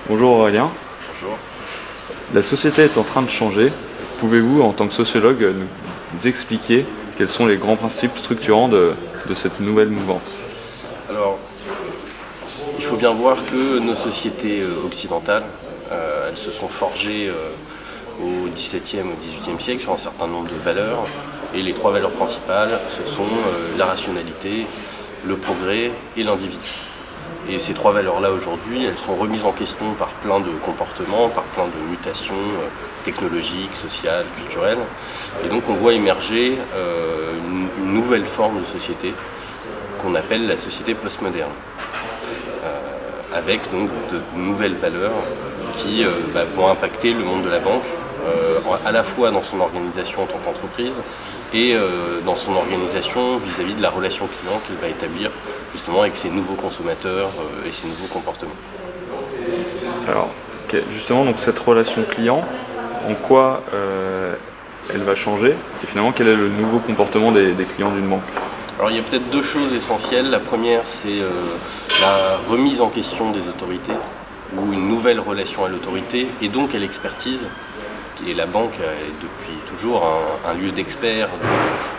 Bonjour Aurélien. Bonjour. La société est en train de changer. Pouvez-vous, en tant que sociologue, nous expliquer quels sont les grands principes structurants de cette nouvelle mouvance? Alors, il faut bien voir que nos sociétés occidentales, elles se sont forgées au XVIIe, au XVIIIe siècle sur un certain nombre de valeurs. Et les trois valeurs principales, ce sont la rationalité, le progrès et l'individu. Et ces trois valeurs-là, aujourd'hui, elles sont remises en question par plein de comportements, par plein de mutations technologiques, sociales, culturelles. Et donc on voit émerger une nouvelle forme de société qu'on appelle la société postmoderne, avec donc de nouvelles valeurs qui vont impacter le monde de la banque, à la fois dans son organisation en tant qu'entreprise et dans son organisation vis-à-vis de la relation client qu'elle va établir justement avec ses nouveaux consommateurs et ses nouveaux comportements. Alors, justement, donc cette relation client, en quoi elle va changer? Et finalement, quel est le nouveau comportement des clients d'une banque? Alors il y a peut-être deux choses essentielles. La première, c'est la remise en question des autorités, ou une nouvelle relation à l'autorité et donc à l'expertise. Et la banque est depuis toujours un lieu d'experts,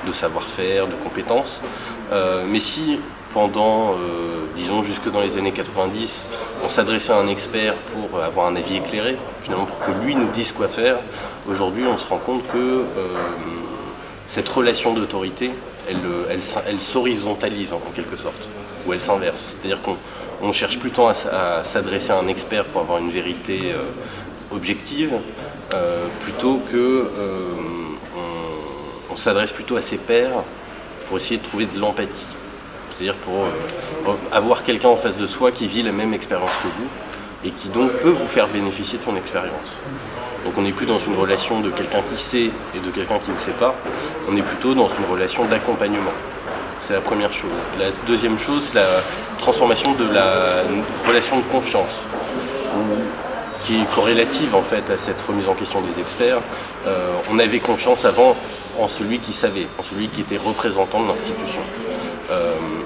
de savoir-faire, de compétences. Mais si pendant, disons jusque dans les années 90, on s'adressait à un expert pour avoir un avis éclairé, finalement pour que lui nous dise quoi faire, aujourd'hui on se rend compte que cette relation d'autorité, elle s'horizontalise en quelque sorte, ou elle s'inverse. C'est-à-dire qu'on ne cherche plus tant à s'adresser à un expert pour avoir une vérité objective, plutôt que on s'adresse plutôt à ses pairs pour essayer de trouver de l'empathie. C'est-à-dire pour avoir quelqu'un en face de soi qui vit la même expérience que vous et qui donc peut vous faire bénéficier de son expérience. Donc on n'est plus dans une relation de quelqu'un qui sait et de quelqu'un qui ne sait pas, on est plutôt dans une relation d'accompagnement. C'est la première chose. La deuxième chose, c'est la transformation de la relation de confiance, qui est corrélative en fait à cette remise en question des experts. On avait confiance avant en celui qui savait, en celui qui était représentant de l'institution.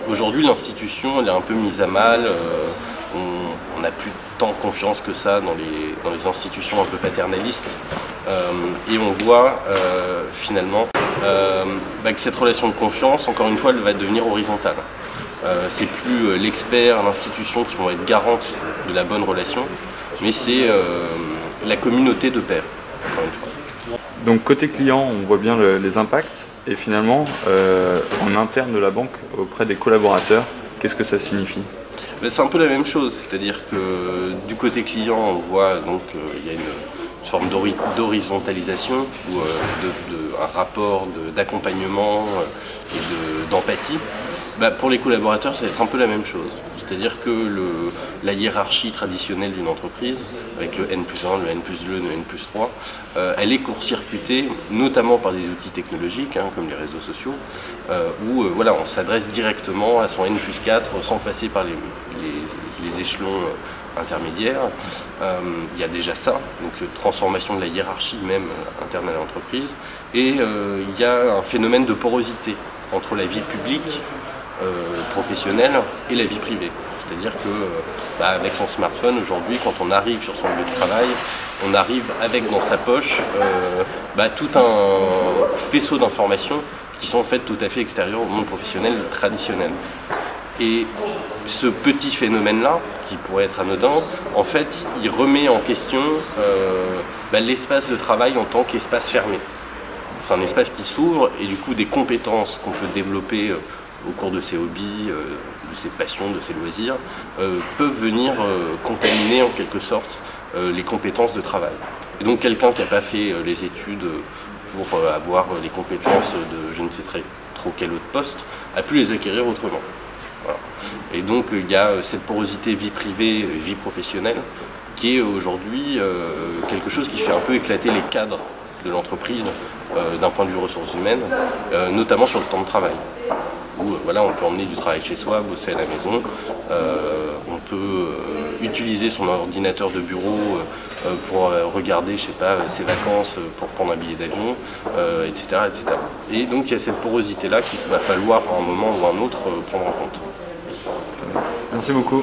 Aujourd'hui, l'institution elle est un peu mise à mal. On n'a plus tant confiance que ça dans les institutions un peu paternalistes. Et on voit finalement que cette relation de confiance, encore une fois, elle va devenir horizontale. C'est plus l'expert, l'institution qui vont être garantes de la bonne relation, mais c'est la communauté de pairs, encore une fois. Donc côté client, on voit bien les impacts, et finalement, en interne de la banque, auprès des collaborateurs, qu'est-ce que ça signifie? C'est un peu la même chose, c'est-à-dire que du côté client, on voit donc il y a une forme d'horizontalisation, ou un rapport d'accompagnement et d'empathie. Pour les collaborateurs, ça va être un peu la même chose. C'est-à-dire que la hiérarchie traditionnelle d'une entreprise, avec le N+1, le N+2, le N+3, elle est court-circuitée, notamment par des outils technologiques, comme les réseaux sociaux, où on s'adresse directement à son N+4 sans passer par les échelons intermédiaires. Il y a déjà ça, donc transformation de la hiérarchie même interne à l'entreprise. Et il y a un phénomène de porosité entre la vie publique, professionnelle et la vie privée. C'est-à-dire que avec son smartphone aujourd'hui, quand on arrive sur son lieu de travail, on arrive avec dans sa poche tout un faisceau d'informations qui sont en fait tout à fait extérieures au monde professionnel traditionnel. Et ce petit phénomène-là, qui pourrait être anodin, en fait, il remet en question l'espace de travail en tant qu'espace fermé. C'est un espace qui s'ouvre et du coup des compétences qu'on peut développer au cours de ses hobbies, de ses passions, de ses loisirs, peuvent venir contaminer en quelque sorte les compétences de travail. Et donc quelqu'un qui n'a pas fait les études pour avoir les compétences de je ne sais trop quel autre poste, a pu les acquérir autrement. Voilà. Et donc il y a cette porosité vie privée, vie professionnelle, qui est aujourd'hui quelque chose qui fait un peu éclater les cadres de l'entreprise d'un point de vue ressources humaines, notamment sur le temps de travail. Où on peut emmener du travail chez soi, bosser à la maison, on peut utiliser son ordinateur de bureau pour regarder, je sais pas, ses vacances, pour prendre un billet d'avion, etc., etc. Et donc il y a cette porosité-là qu'il va falloir à un moment ou à un autre prendre en compte. Merci beaucoup.